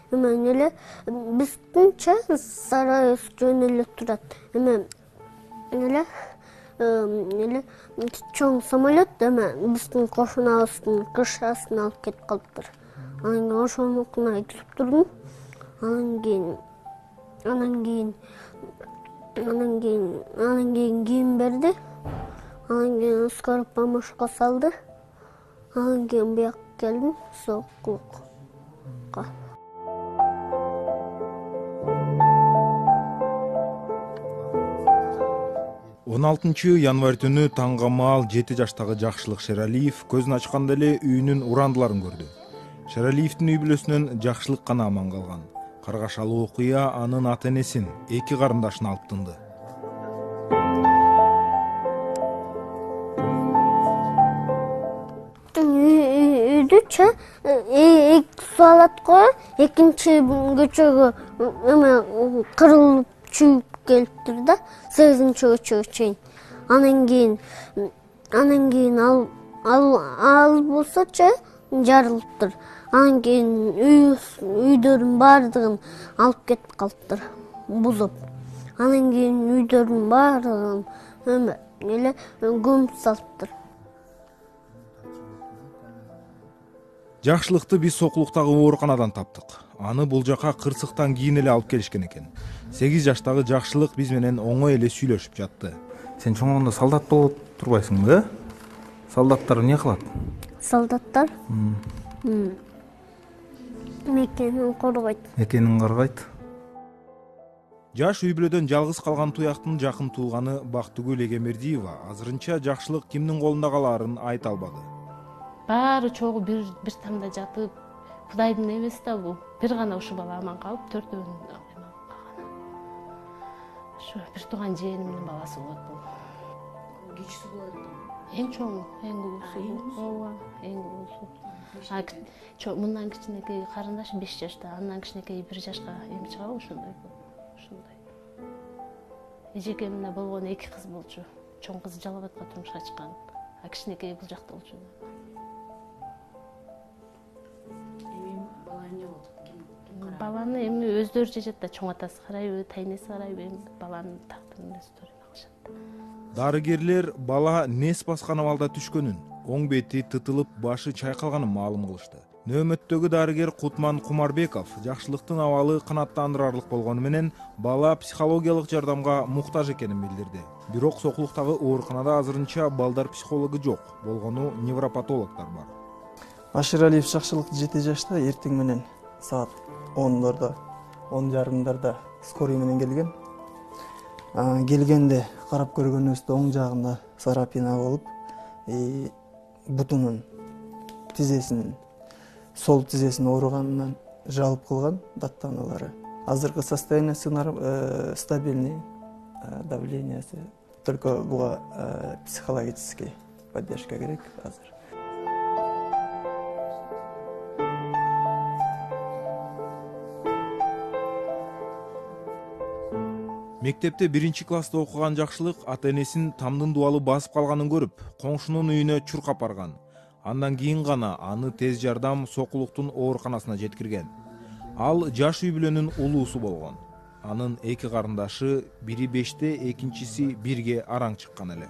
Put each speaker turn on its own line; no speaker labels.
Hemen ele bizimçe saray jön ele turat. Hemen ele çoğun samolyot hemen bizim koşunağızın kışasını alıp ketip kalıptır. Anан ошону окуна айтылып турдум. Анан кийин кийим берди. Анан кийин скорый помощька салды. Анан кийин бияка келдим сокулукка.
16 январь түнү таңга маал 7 жаштагы Жакшылык Шералиев көзүн ачканда эле үйүнүн урандыларын көрдү. Шералиевдин үй бүлөсүнөн Жакшылык гана аман калган. Каргашалуу окуя анын ата-энесин, 2 карындашын алып тынды.
Үйдүчө суалат коюп, экинчи көчөгө кырылып чүйүп келиптир да, 8-көчөгө чейин. Анан кийин ал болсочу жарылыптыр. Анан кийин үйдөрдүн баардыгын алып кетип калыптыр, бузуп. Анан кийин үйдөрдүн баардыгын эле көмүп салыптыр.
Жакшылыкты биз Сокулуктагы ооруканадан таптык. Аны бул жака кырсыктан кийин эле алып келишкен экен. 8 жаштагы Жакшылык биз менен оңой эле сүйлөшүп жатты. Сен чоңгондо солдат болуп турбайсыңбы? Солдаттар эмне кылат?
Солдаттар мекенин коргойт.
Мекенин коргойт. Жаш үй бүлөдөн жалгыз калган туяктын жакын тууганы Бактыгүл Эгембердиева азырынча Жакшылык кимдин колунда калаарын айта албады.
Баары чогуу бир тамда жатып, Кудайдын эмеси да бул. Бир гана ушу бала аман калып, төртөөнүн аман калган. Ушу бир тууган жээнимдин баласы болот бул.
Кичүүсү болот да.
Эң чоңу, эң күбүсү. Ооба, эң күбүсү. Мындан кичинекей карындаш 5 жашта, андан кичинекей 1 жашка эми чыгабы ошондой. Эжекемде болгон 2 кыз болчу. Чоң кызы Жалал Абадка турмушка чыккан. А кичинекей бул жакта болчу. Баланы эми өздөрү жашат да, чоң атасы карайбы, тайнеси карайбы, эми баланын тактырын өздөрү алышат.
Дарыгерлер бала нес баскан абалда түшкөнүн, оң бети тытылып, башы чайкалганын маалым кылышты. Нөөмөттөгү дарыгер Кутман Кумарбеков Жакшылыктын абалы канааттандырарлык болгону менен бала психологиялык жардамга муктаж экенин билдирди. Бирок Сокулуктагы ооруканада азырынча балдар психологу жок, болгону невропатологдор бар.
Шералиев Жакшылык 7 жашта эртең менен саат 10-дарда, 10:30-дарда скорый менен келген. Келгенде карап көргөнүбүздө оң жагында сарапина болуп, бутунун тизесин, сол тизесин ооруганынан жалып кылган даттаналары. Азыркы состояниясы стабильный, давлениясы. Только буга психологический поддержка керек азыр.
Мектепте 1-класста окуган Жакшылык ата-энесин тамдын дуалы басып калганын көрүп, коңшунун үйүнө чуркап барган. Андан кийин гана аны тез жардам Сокулуктун ооруканасына жеткирген. Ал жаш үй бүлөнүн улуусу болгон. Анын 2 карындашы, бири 5-те, экинчиси 1-ге араң чыккан эле.